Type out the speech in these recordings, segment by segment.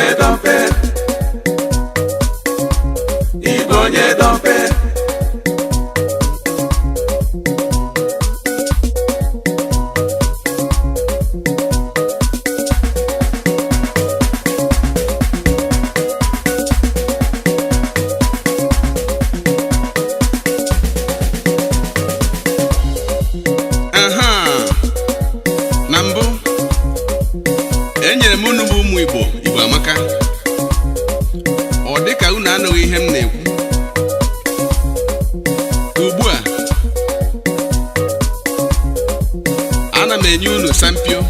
onye dompe, Igbo onye dompe. Na mbụ enyere m unu bụ ụmụ Igbo amaka, ọ dị ka unu anụghị ihe m na-ekwu. Ugbu a ana m enye unu sampio.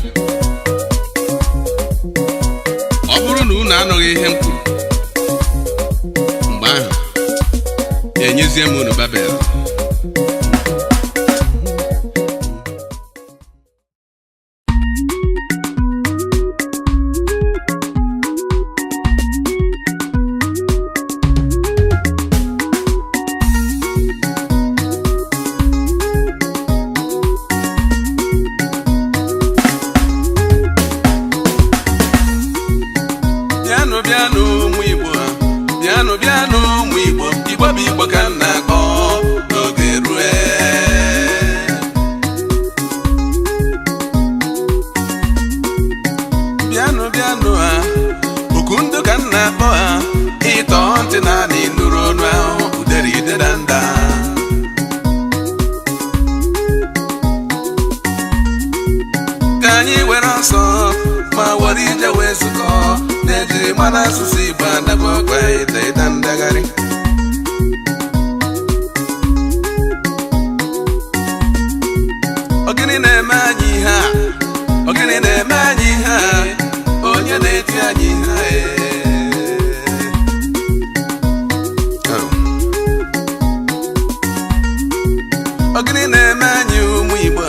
Ọ bụrụ na unu anụghị ihe m kwuru, mgbe ahụ enyezie m unu Babel. Bịanụ ụmụ Igbo, bịanụ ụmụ Igbo, Igbo bụ Igbo ka m na-akpọ n'oge rue. Bịanụ ha, oku ndụ ka m na-akpọ ha, ịtọ ntị na n'ịnụrụ ọnụ ahụ udere idedanda. Ka anyị were ọsọ ma were ije wee zukọ, na-ejiri mara asụsụ Igbo adagba ọkpa ịda ndagharị. Ogini na-eme anyị ihe a, ogini na-eme anyị ihe a, onye na-eti anyị ihe a. Ogini na-eme anyị ụmụ Igbo,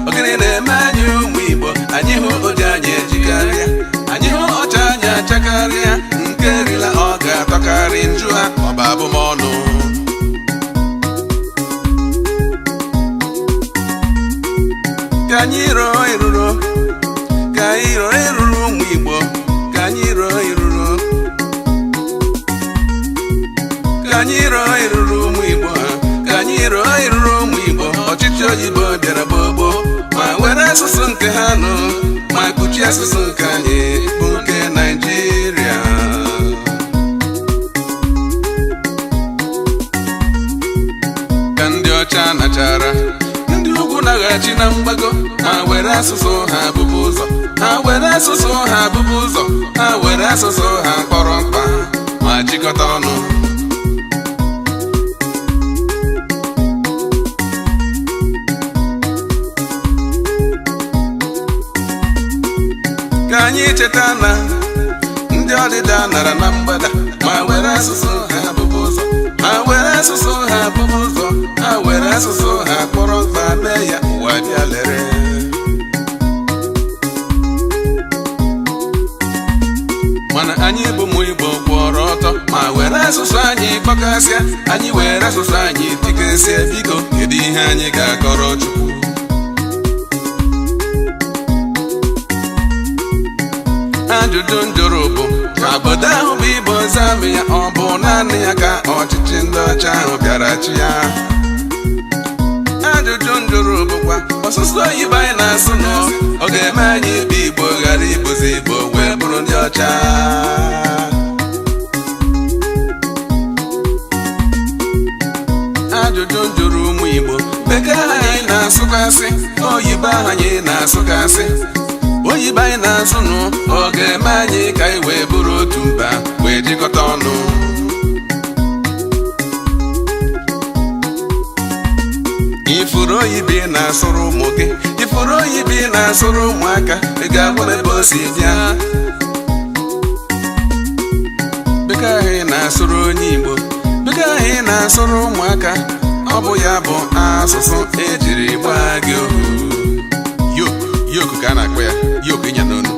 ogini na-eme anyị ụmụ Igbo, anyị hụ oji anyị ejikarịa, anyị hụ ọcha anyị achakarịa, nke rila ọ ga-atọkarị njụ ha ọba abụmọnụ. Ka anyị rụọ iruro, ka anyị rụọ iruro ụmụ Igbo, ka anyị rụọ iruro, ka anyị rụọ iruro ụmụ Igbo, ka anyị rụọ iruro ụmụ Igbo. Ọchịchị oyibo bịara gbogbo ma were asụsụ nke ha nụ, ma kpuchie asụsụ nke anyị bụ nke Naịjirịa. Ka ndị ọcha nachara, ndị ugwu naghachi na mgbago, ha were asụsụ ha bụbụ ụzọ, ha were asụsụ ha bụbụ ụzọ, ha were asụsụ ha kpọrọ mkpa ma jikọta ọnụ. Ka anyị cheta na ndị ọdịda nara na mgbada, ma were asụsụ ha bụbụ ụzọ, ha were asụsụ ha bụbụ ụzọ, ha were asụsụ ha kpọrọ mkpa mee ya ụwa bịa lere. Mana anyị bụ ụmụ Igbo kwụọrọ ọtọ ma were asụsụ anyị kpọkasịa, anyị were asụsụ anyị tikesịa. Biko kedu ihe anyị ga-akọrọ Chukwu? Ajụjụ njụrụ bụ, obodo ahụ bụ Igbo zamị ya, ọ bụ naanị ya ka ọchịchị ndị ọcha ahụ bịara chi ya? Ajụjụ njụrụ bụkwa, ọsụsụ oyibo anyị na-asụ nọ, ọ ga-eme anyị bụ Igbo ghara ịbụzi Igbo wee bụrụ ndị ọcha? Ajụjụ njụrụ ụmụ Igbo, bekee anyị na-asụkasị, oyibo ahụ anyị na-asụkasị, oyibo anyị na-asụ nụ, ọ ga-eme anyị ka anyị wee bụrụ otu mba wee jikọta ọnụ. Ifuru oyibo ị na-asụrụ ụmụ gị, ifuru oyibo ị na-asụrụ ụmụaka, ị ga-agwa m ebe o si bịa. Bekee ahụ ị na-asụrụ onye Igbo, bekee ahụ ị na-asụrụ ụmụaka, ọ bụ ya bụ asụsụ ejiri gbaa gị ohu. Yoku ka a na-akpọ ya, yoku ịnya n'onu.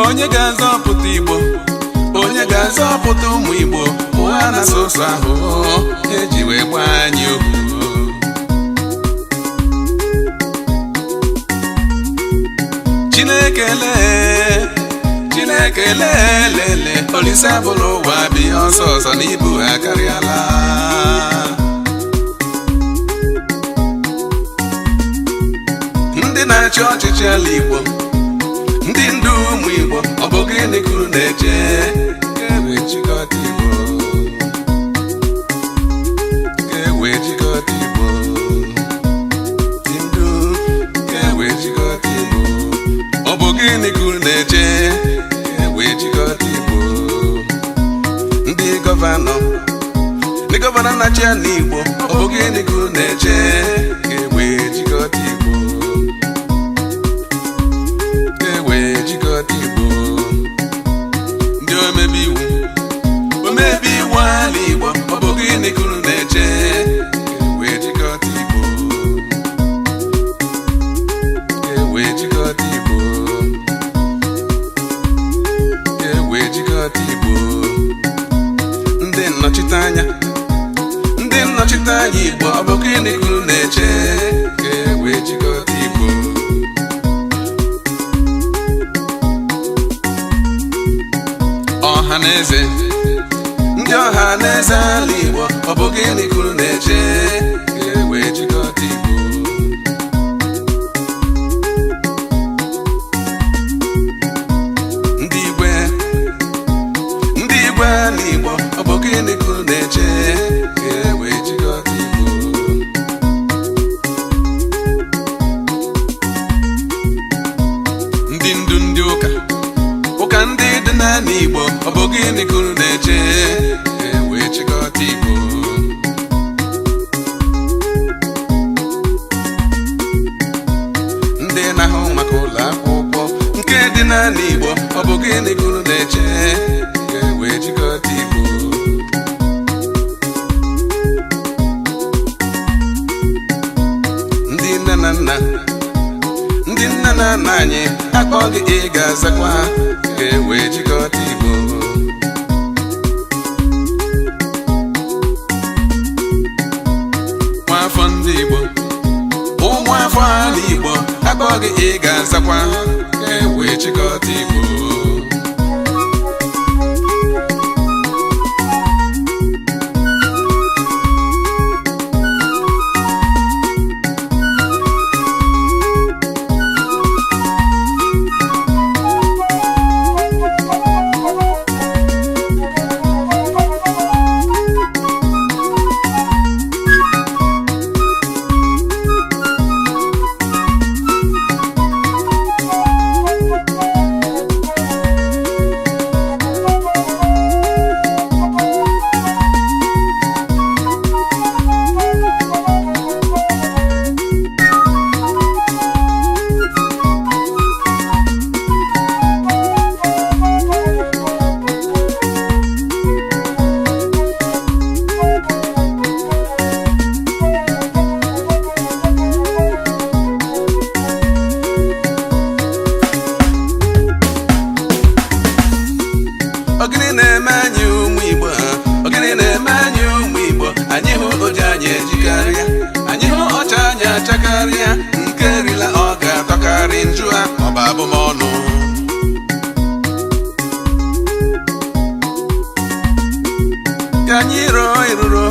Onye ga-azọpụta Igbo, onye ga-azọpụta ụmụ Igbo, ụwa na-asụ ụsụ ahụ eji wee gbaa anyị ohu. Chineke lelele Olise bụrụ ụwa bi ọsọ ọsọ n'ibu ha karịala ndị na-achị ọchịchị ala Igbo ndị ndu ụmụ Igbo ọ bụ gịnị kuru na-eche ga-ewe jikọta Igbo ga-ewe jikọta Igbo ndị ndu ga-ewe jikọta Igbo ọ bụ gịnị kuru na-eche ga-ewe jikọta Igbo ndị gọvanọ na-achị ala Igbo ọ bụ gịnị kuru na-eche ga-ewe jikọta Igbo ndị omebe iwu ala Igbo ọ bụ gịnị kuru na-eche ga-ewe jikọta Igbo ga-ewe jikọta Igbo ga-ewe jikọta Igbo ndị nnọchiteanya Igbo ọ bụ gịnị kuru na-eche ga-ewe jikọta Igbo ọhaneze ndị ọhaneze ala Igbo ọ bụ gịnị kuru na-eche ga-ewe jikọta Igbo ndị igwe ala Igbo ọ bụ gịnị kuru na-eche ga-ewe jikọta Igbo ndị ndu ndị ụka ndị dị n'ala Igbo ọ bụ gịnị kuru na-eche ga-ewe jikọta Igbo ndị na-ahụ maka ụlọ akwụkwọ nke dị n'ala Igbo ọ bụ gịnị kuru na-eche ga-ewe jikọta Igbo ndị nne na nna anyị akpọ gị ị ga-azakwa ga-ewe jikọta Igbo nwafọ ndị Igbo ụmụafọ ala Igbo akpọ gị ị ga-azakwa ga-ewe jikọta Igbo Ogini na-eme anyị ụmụ Igbo anyị hụ oji anyị ejikarịa anyị hụ ọcha anyị achakarịa nke rila ọ ga-atọkarị njụ ha ọba abụmọnụ ka anyị rọọ iruro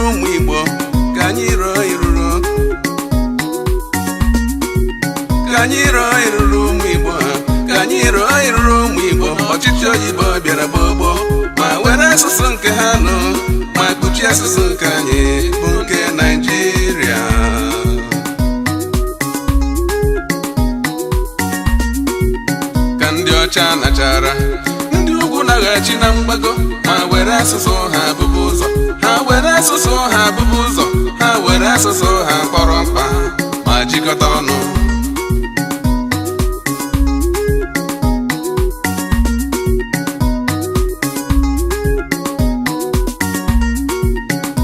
ụmụ Igbo ka anyị rọọ iruro ụmụ Igbo ka anyị rọọ iruro ụmụ Igbo ọchịchị oyibo bịara gbogbo ma were asụsụ nke ha nụ ma kpuchie asụsụ nke anyị bụ nke Naịjirịa ka ndị ọcha nachara ndị ugwu naghachi na mgbago ha were asụsụ ha bụbụ ụzọ ha were asụsụ ha bụbụ ụzọ ha were asụsụ ha kpọrọ mkpa ma jikọta ọnụ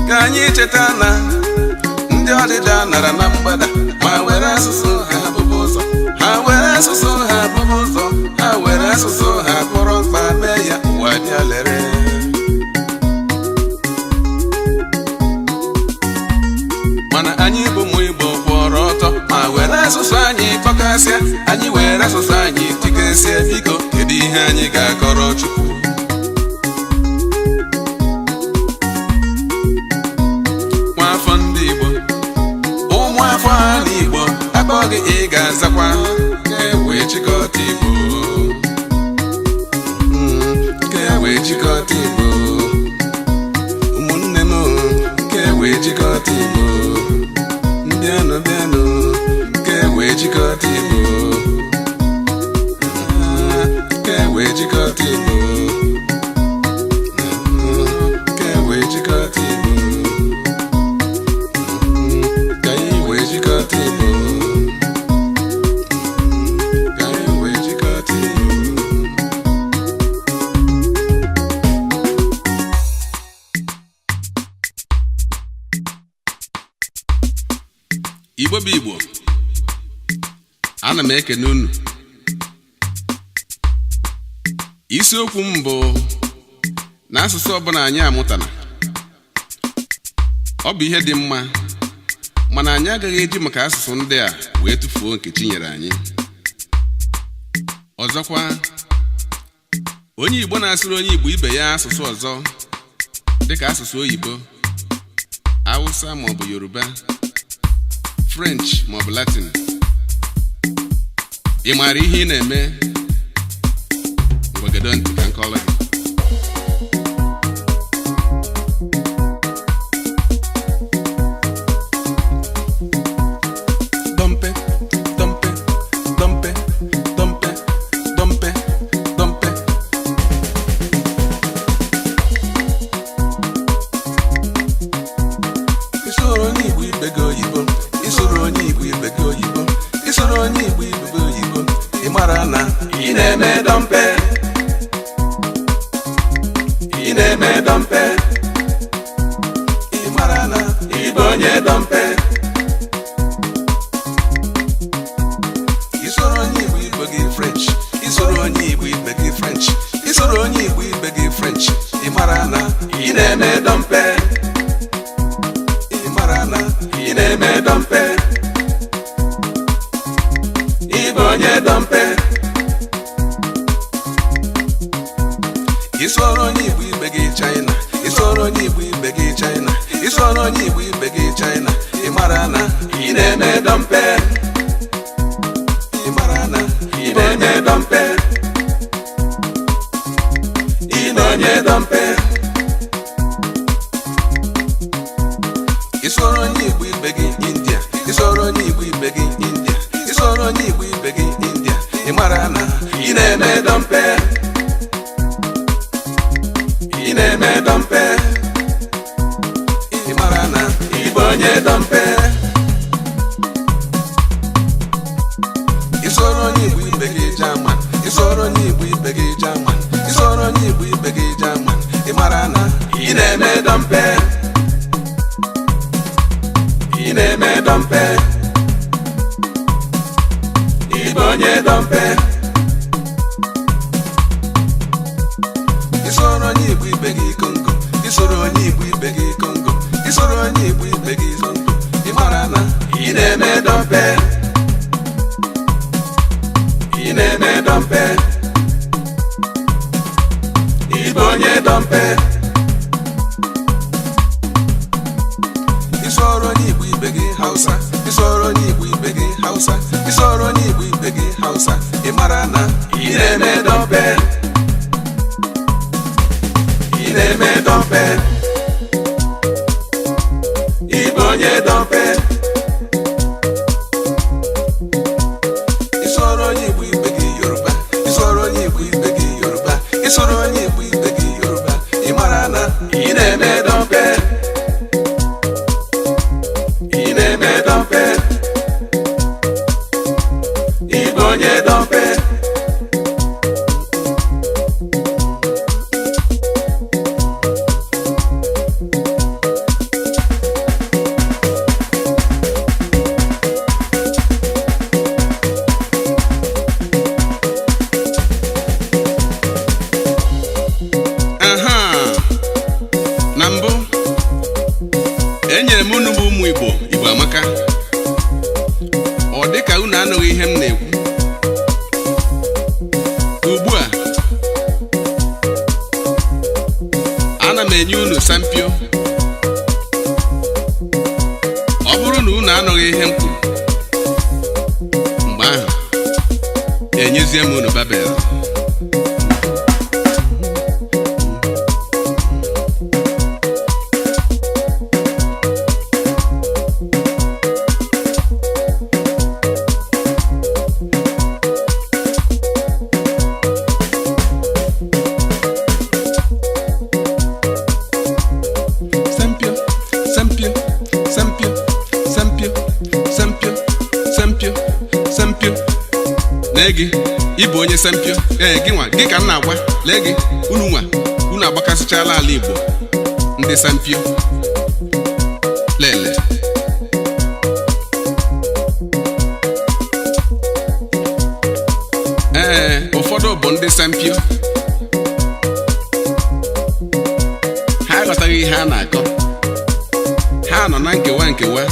ka anyị cheta na ndị ọdịda nara na mgbada ma were asụsụ ha bụbụ ụzọ ha were asụsụ ha bụbụ ụzọ ha were asụsụ ha kpọrọ mkpa mee ya ụwa bịa lere mana anyị bụ ụmụ Igbo kwụọrọ ọtọ ma were asụsụ anyị kpọkasịa ihe anyị ga-akọrọ Chukwu. Nwafọ ndị Igbo, ụmụafọ ala Igbo, akpọ gị ị ga-azakwa ka e wee chịkọta Igbo, ka e wee chịkọta Igbo. Ụmụnne m, ka e wee chịkọta Igbo. Bịanụ bịanụ, ka e wee chịkọta Igbo, ka e wee chịkọta Igbo, ka e wee chịkọta Igbo, ka anyị wee chịkọta Igbo, ka anyị wee chịkọta Igbo. Igbo bụ Igbo, ana m ekene unu. Isiokwu m bụ na asụsụ ọbụla anyị amụtana, ọ bụ ihe dị mma, mana anyị agaghị eji maka asụsụ ndị a wee tụfuo nke Chi nyere anyị. Ọzọkwa, onye Igbo na-asụrụ onye Igbo ibe ya asụsụ ọzọ dịka asụsụ oyibo, Hausa maọbụ Yoruba, French maọbụ Latin, ị maara ihe ị na-eme? Ngwagedo ntị ka nkọla gị. Dompe, dompe, dompe, dompe, dompe, dompe. Isoro onye Igbo ibe gị oyibo, isoro onye Igbo ibe gị oyibo, isoro onye Igbo ibe gị oyibo, ị mara na ị na-eme dompe, ị na-eme dompe, ị mara na ị bụ onye dompe. Isoro onye Igbo ibe gị French, isoro onye Igbo ibe gị French, isoro onye Igbo ibe gị French, ị mara na ị na-eme dompe, ị mara na ị na-eme dompe, ị bụ onye dompe. Isoro onye Igbo ibe gị China, isoro onye Igbo ibe gị China, isoro onye Igbo ibe gị China, ị mara na ị na-eme dompe, ị mara na ị na-eme dompe, ị na onye dompe. Isoro onye Igbo ibe gị India, isoro onye Igbo ibe gị India, isoro onye Igbo ibe gị India, ị mara na ị na-eme dompe, ị na-eme dompe, ị mara na ị bụ onye dompe. Isoro onye Igbo ibe gị German, isoro onye Igbo ibe gị German, isoro onye Igbo ibe gị German, ị mara na ị na-eme dompe, ị na-eme dompe, ị bụ onye dompe. Isoro onye Igbo ibe gị Congo, isoro onye Igbo ibe gị Congo, isoro onye Igbo ibe gị Congo, ị mara na ị na-eme dompe, ị na-eme dompe, ị bụ onye dompe. Isoro onye Igbo ibe gị Hausa, isoro onye Igbo ibe gị Hausa, isoro onye Igbo ibe gị Hausa, ị mara na ị na-eme dompe, ị na-eme dompe, ị bụ onye dompe. Isoro onye Igbo ibe gị Yoruba, isoro onye Igbo ibe gị Yoruba, isoro onye Igbo ibe gị Yoruba, ị mara na ị na-eme dompe, ị na-eme dompe, ị bụ onye dompe. enye unu sampio. Ọ bụrụ na unu anụghị ihe m kwuru, mgbe ahụ enyezie m unu Babel. Lee gị, ịbụ onye sampio. Gị nwa, gị ka m na-agwa. Lee gị, unu agbakasịchala ala Igbo ndị sampio. Lele ụfọdụ bụ ndị sampio, ha aghọtaghị ihe a na-akọ. Ha nọ na nkewa.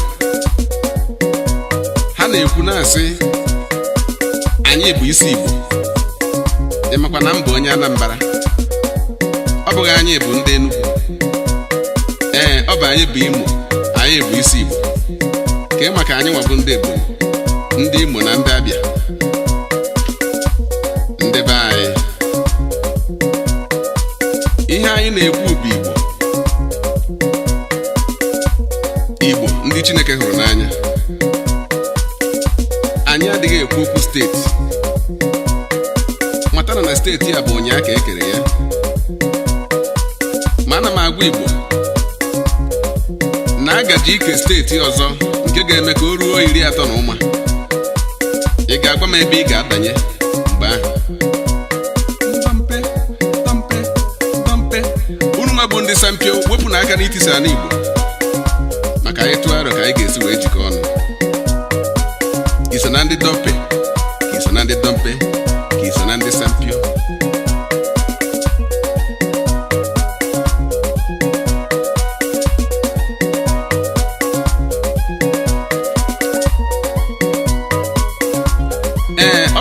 Ha na-ekwu na-asị anyị bụ isi Igbo. Ịmakwa na m bụ onye Anambra. Ọ bụghị anyị bụ ndị Enugu. Ọ bụ anyị bụ Imo. Anyị bụ isi Igbo. Ka maka anyị nwabụ ndị Ebonyi, ndị Imo na ndị Abịa, ndị be anyị. Ihe anyị na-ekwu bụ Igbo. Igbo ndị Chineke hụrụ n'anya. Anyị adịghị ekwu okwu steeti. Matana na steeti a bụ ụnyaa ka ekere ya. Ma ana m agwa Igbo na agaji ike steeti ọzọ nke ga-eme ka o ruo 31. Ị ga-agwa m ebe ị ga-abanye mgbe ahụ? Unu nwa bụ ndị sampio, wepụ na aka n'itisa n'Igbo, maka anyị tụọ aro ka anyị ga-esi wee jikọ ọnụ. Iso na ndị Dompe, ka iso na ndị Dompe, ka iso na ndị sampio.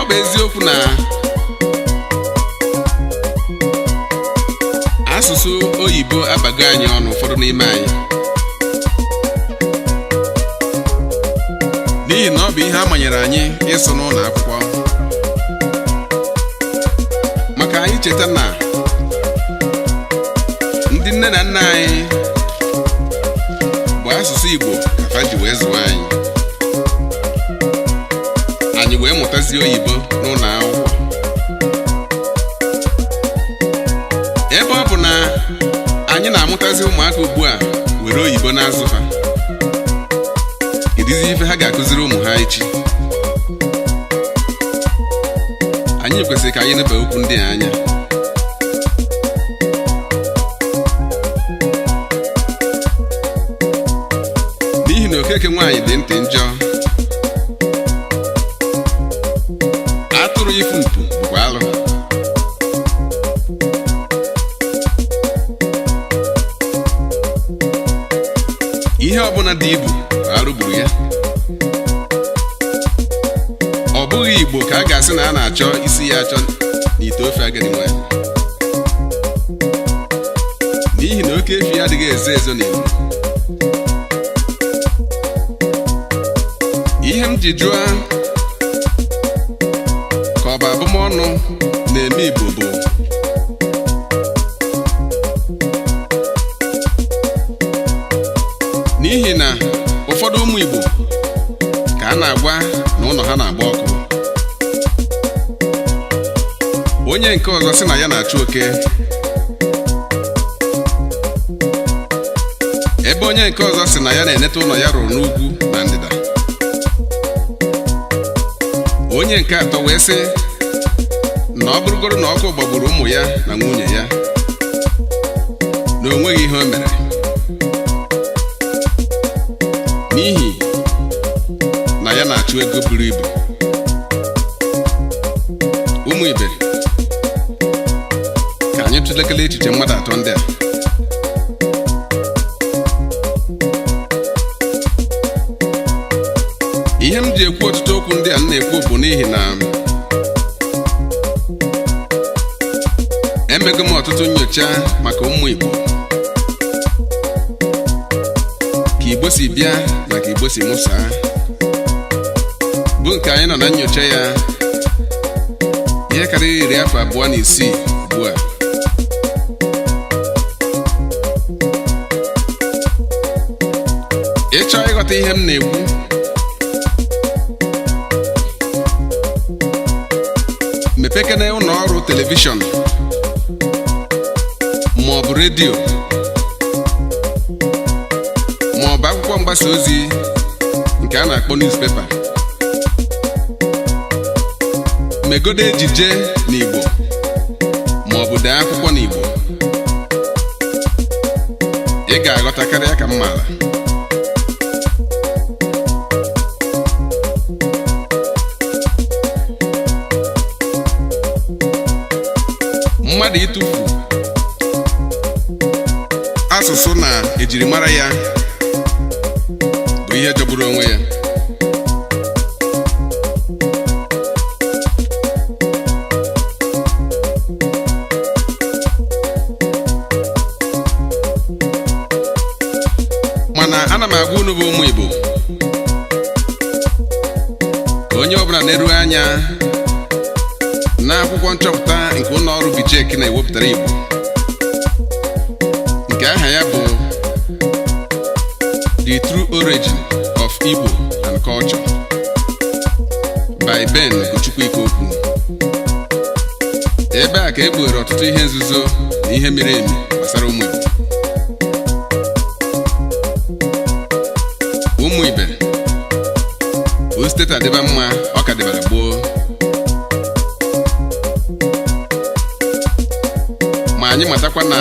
Ọ bụ eziokwu na asụsụ oyibo abago anyị ọnụ, ụfọdụ n'ime anyị, n'ihi na ọ bụ ihe a manyere anyị ịsụ n'ụlọ akwụkwọ. Maka anyị cheta na ndị nne na nna anyị bụ asụsụ Igbo ka fa ji wee zụọ anyị. Anyị wee mụtazie oyibo n'ụlọ akwụkwọ. Ebe ọ bụ na anyị na-amụtazi ụmụaka ugbu a were oyibo na-azụ ha, kedụzi ife ha ga-akụziri ụmụ ha echi? Anyị kwesịrị ka anyị neba okwu ndị a anya. N'ihi na okeke nwaanyị dị ntị njọ. Atụrụ ifu mpu bụkwa alụ. Ihe ọbụla dị ibu arụ gburu ya. Ọ bụghị Igbo ka a ga-asị na a na-achọ isi ya achọ n'ite ofe agadi nwanyị, n'ihi na oke efi adịghị ezo n'Igbo. Ihe m ji jụọ ka ọ bụ abụmọnụ na-eme Igbo bụ n'ihi na ụfọdụ ụmụ Igbo ka a na-agwa na ụlọ ha na-agba ọkụ. Onye nke ọzọ sị na ya na-achụ oke, ebe onye nke ọzọ sị na ya na-eneta ụlọ ya rụrụ n'ugwu na ndịda. Onye nke atọ wee sị na ọ bụrụgoro na ọkụ gbagburu ụmụ ya na nwunye ya, na o nweghị ihe o mere, n'ihi na ya na-achụ ego buru ibu. Ụmụ ibe, ka anyị tụlekele echiche mmadụ atọ ndị a. Ihe m ji ekwu ọtụtụ okwu ndị a m na-ekwu bụ n'ihi na emego m ọtụtụ nyocha maka ụmụ Igbo bịa na ka Igbo si mụsaa bụ nke anyị nọ na nnyocha ya ihe karịrị 26 ugbu a. Ịchọ ịghọta ihe m na-ekwu, mepekene ụlọ ọrụ telivishọn ma ọ bụ redio ma ọ bụ akwụkwọ mgbasa ozi nke a na-akpọ newspaper, megode ejije n'Igbo ma ọ bụ dee akwụkwọ n'Igbo, ị ga-aghọta karịa ka m maara. Mmadụ ịtụfu asụsụ na ejirimara ya bụ ihe jọgburu onwe ya. Mana ana m agwa unu bụ ụmụ Igbo ka onye ọbụla na-eru anya n'akwụkwọ nchọpụta nke ụlọ ọrụ BJK na-ewepụtara Igbo nke aha ya bụ The True Origin of Igbo and Culture by Ben Ugochukwu Ikokwu. Ebe a ka e kpughere ọtụtụ ihe nzuzo na ihe miri emi gbasara ụmụ Igbo. Ụmụ Ibe, o steeti adịba mma, ọ ka dịbara gboo. Ma anyị matakwa na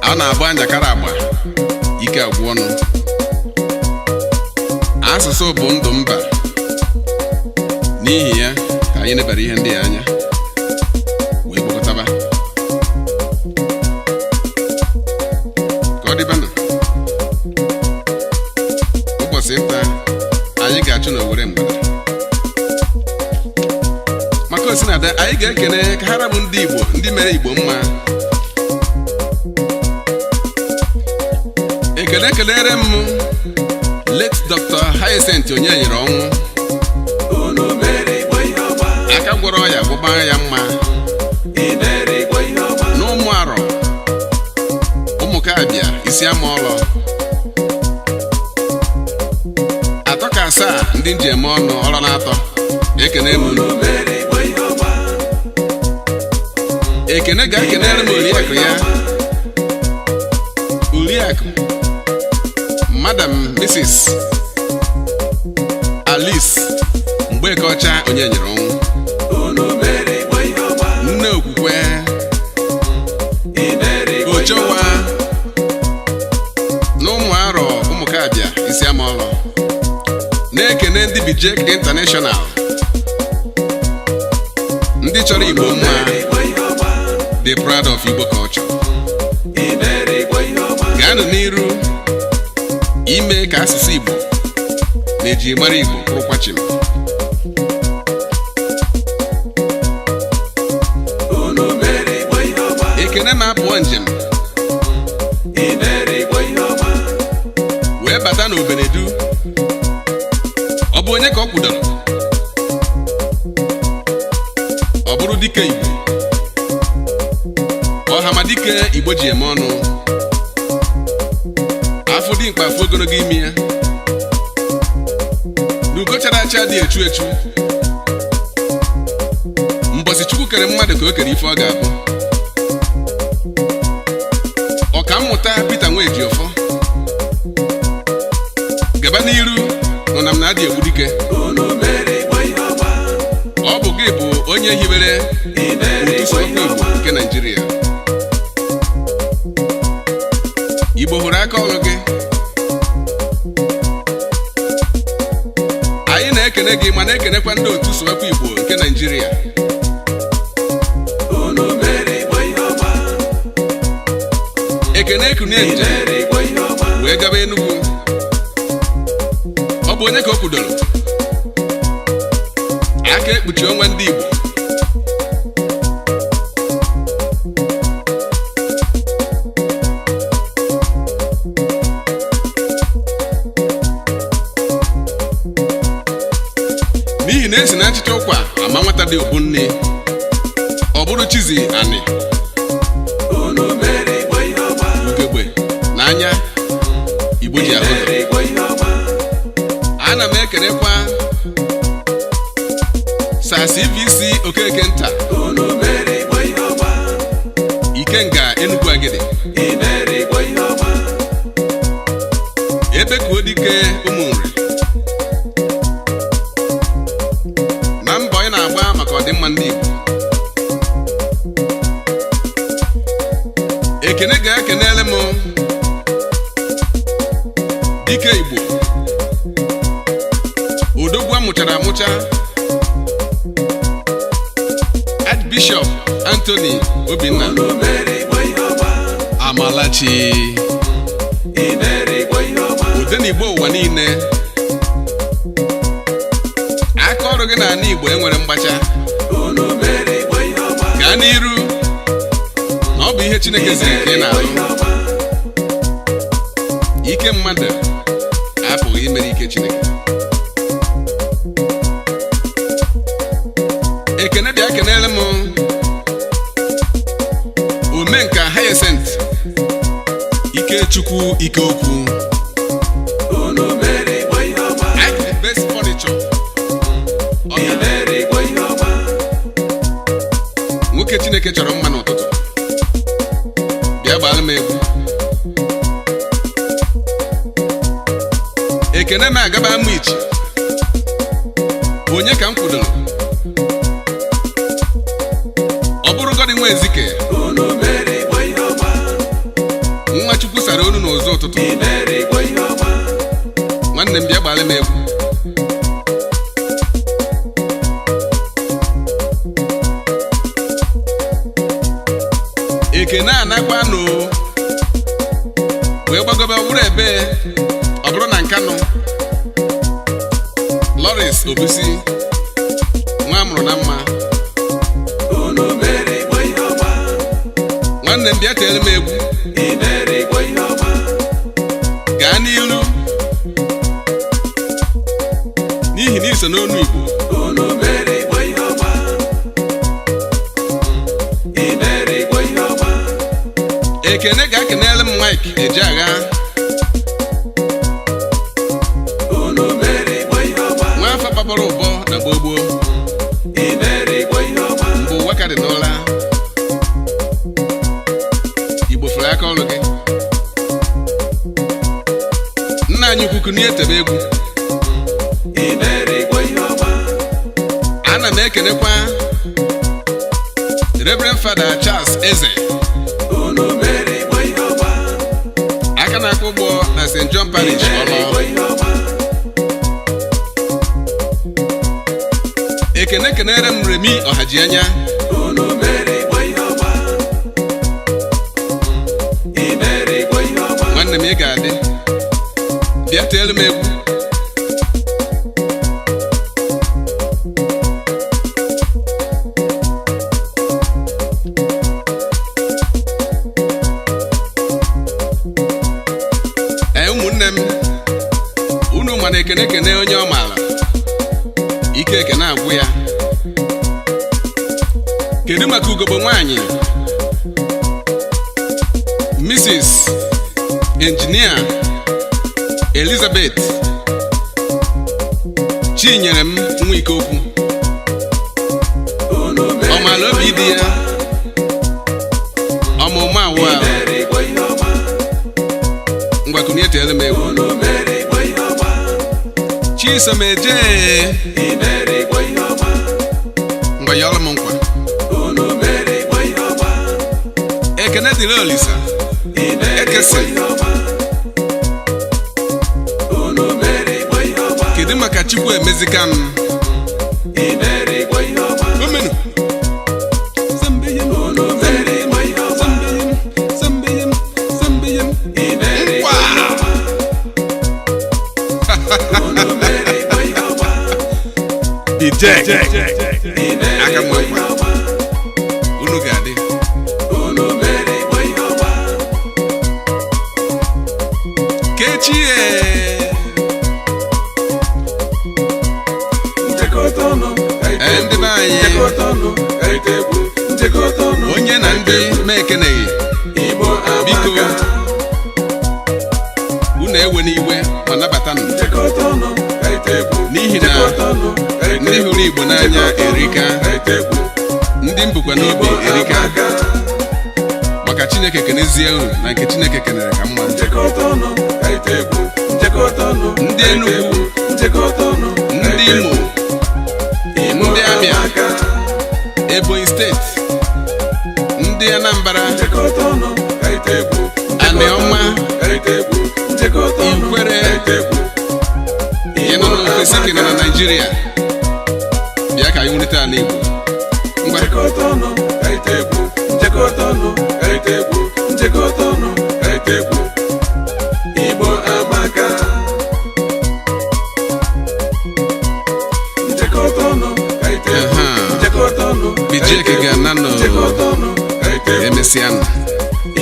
a na-abụ anjakara agba ike agwụ ọnụ. Asụsụ bụ ndụ mba, n'ihi ya ka anyị nebara ihe ndị anya wee gbakọtaba ka ọ dịba na ụbọchị nta anyị ga-achụ n'Owere Mgbada. Maka osinada anyị ga-ekene ka ha rabụ ndị Igbo ndị mere Igbo mma. Ekele kelere m late Dr. Hyacinth Onyenyere ọnwụ, aka gwọrọ ya gwọba ya mma n'ụmụ arọ ụmụ Kabịa isi ama ọlọ atọ ka asaa ndị njem ọnụ ọlọ na-atọ. Ekene m unu. Ekene ga-ekenere m Oriakụ ya, Oriakụ Madam Mrs. Alice Mgbekọcha Onyenyere ọnwụ, nne Okwukwe Ochowa n'ụmụ arọ ụmụ Kabịa isi ama ọlọ. Na-ekene ndị BJK International, ndị chọrọ Igbo mma, the proud of Igbo culture. Gaanụ n'iru ime ka asụsụ Igbo na ejirimara Igbo kwụrụkwa chịm. Ekene ma apụọ njem wee bata n'Obenedu. Ọ bụ onye ka ọ kwudoro? Ọ bụrụ dike Igbo, ọhamadike Igbo ji eme ọnụ, afọ dị mkpa afọ ogologo imi ya, n'ugo chara acha dị echu echu. Mbọsị Chukwu kere mmadụ ka o kere ife ọ ga-abụ. Ọkammụta Peter Nwejiọfọ gaba n'iru nọ na m na-adị egbu dike. Ọ bụ gị bụ onye hiwere usoro Igbo nke Naịjirịa. Igbo hụrụ aka ọrụ gị. Anyị na-ekene gị ma na-ekenekwa ndị otu Sowekwa Igbo nke Naịjirịa. Ekene ekunye njem wee gaba Enugu. Ọ bụ onye ka o kwudoro? Aka ekpuchi onwe ndị Igbo. Amadi Obunne ọ bụrụ Chizi Ani unu mere Igbo ihe ọma ugegbe n'anya Igbo ji ahụ mere Igbo ihe ọma ana m ekenekwa Sir CVC Okeke Nta unu mere Igbo ihe ọma Ikenga Enugu Agidi mere Igbo ihe ọma ebe ka odike ụmụnri na mbọ ị na-agba maka ọdịmma ndị Igbo ekene ga-ekenele m dike Igbo odogwu amụchara amụcha Archbishop Anthony Obinna unu mere Igbo ihe ọma Amalachi mere Igbo ihe ọma Odenigbo ụwa niile aka ọrụ gị n'ala Igbo enwere mgbacha unu mere Igbo ihe ọma gaa n'iru na ọ bụ ihe Chineke ziri ka ị na-arụ ike mmadụ apụghị imere ike Chineke ekene bịa kenele m omenka Hyacinth Ikechukwu Ikeokwu unu mere Igbo ihe ọma best furniture mere Igbo ihe ọma nwoke Chineke chọrọ mma n'ụtụtụ bịa gbara m egwu ekene m agaba amụ ichi onye ka m kwudoro ọ bụrụ gọdị nwa Ezike unu mere Igbo ihe ọma nwa Chukwu sara onu n'ụzọ ụtụtụ mere Igbo ihe ọma nwanne m bịa gbara m egwu ekene anakwanụ wee gbagobe ọbụrụ ebe ọ bụrụ na Nkanụ Lawrence Obusi nwa amụrụ na mma unu mere Igbo ihe ọma nwanne m bịa teere m egwu mere Igbo ihe ọma gaa n'ilu n'ihi na iso n'onu Igbo unu mere Igbo ihe ọma mere Igbo ihe ọma ekene ga-akenele m Mike Ejeagha unu mere Igbo ihe ọma nwa afọ papara ụbọ na gbogbo mere Igbo ihe ọma mbụ ụwa ka dị n'ụla Igbo fere aka ọrụ gị nna anyị ukwu n'ihe tebe egwu mere Igbo ihe ọma ana m ekenekwa Reverend Father Charles Eze unu mere Igbo ihe ọma aka na-akụ ụgbọ na St. John Parish mere Igbo ọlọ ihe ọma ekene kenere m Remi Ọhajianya unu mere Igbo ihe ọma mere Igbo ihe ọma nwanne m ị ga-adị bịa teelu m egwu ụmụnne m unu ma na ekene kene onye ọ maara ike ekene agwụ ya kedu maka ugogbe nwanyị Mrs. Engineer Elizabeth Chinyere m nwa Ikeokwu unu mere ọ maara obi dị ya ọmụmụ awụ ahụ mere Igbo ihe ọma ngwakunye teele m egwu unu mere Igbo ihe ọma Chisom Eje mere Igbo ihe ọma ngwa yọrọ m nkwa unu mere Igbo ihe ọma ekene dịrị Olisa mere Ekesi. Igbo ihe ọma unu mere Igbo ihe ọma kedu maka Chukwu Emezika m mere Igbo ihe ọma omenu unu mere Igbo ihe ọma mere Igbo ihe ọma unu mere Igbo ihe ọma aka m nkwa unu ga-adị unu mere Igbo ihe ọma kechie njekọta ọnụ ndị be anyị Igbo biko amaka. unu ewe n'iwe ma nabatanụ Jekọta ọnụ ka ite egwu. n'ihi na Jekọta ọnụ ka ite ndị egwu. hụrụ Igbo n'anya Jekọta ọnụ erika ka ite egwu. ndị mbụkwa n'obi Igbo erika amaka. maka Chineke kenezie unu na nke Chineke kenere ka mma Jekọta ọnụ ka ite egwu. Jekọta ọnụ ndị ka ite Enugu egwu. Jekọta ọnụ ka ndị ite Imo egwu. ndị Abịa Amaka. Ebonyi steeti ndị Anambra Jekọta ọnụ ka ite egwu. Aniọma Ka ite egwu. Jekọta ọnụ Ikwere ka ite egwu. ị nọ n'ofesi ka ị nọ na Naịjirịa bịa ka anyị wulite ala Igbo ngwa Jekọta ọnụ ka ite egwu. Jekọta ọnụ ka ite egwu. Jekọta ọnụ ka ite egwu. Igbo amaka. Jekọta ọnụ ka ite egwu. Jekọta ọnụ ka ite Bijeke egwu. ga-ana nọ Jekọta ọnụ ka ite egwu. emesịanụ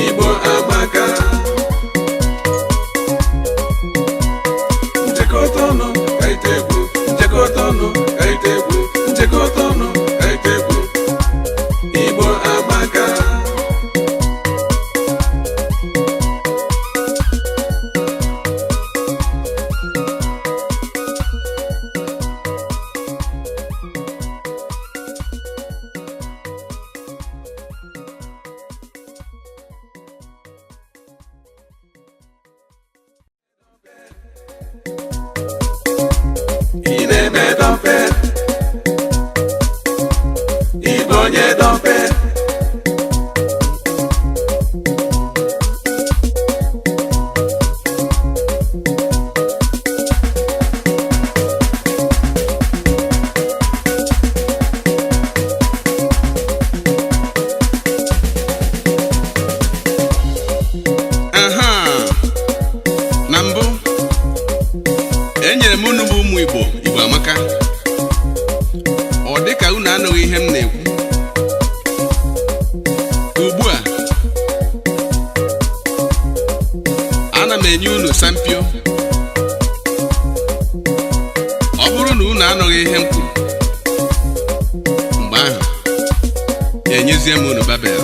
Igbo amaka. Jekọta ọnụ ka ite egwu. Jekọta ọnụ ka ite egwu. Jekọta ọnụ ka ite egwu. Igbo amaka. Ị na-eme dọmpe. Ị bụ onye dọmpe. aha na mbụ enyere m unu bụ ụmụ Igbo Igbo amaka ọ dị ka unu anụghị ihe m na-ekwu ugbu a ana m enye unu sampio ọ bụrụ na unu anụghị ihe m kwuru mgbe ahụ enyezie m unu Babel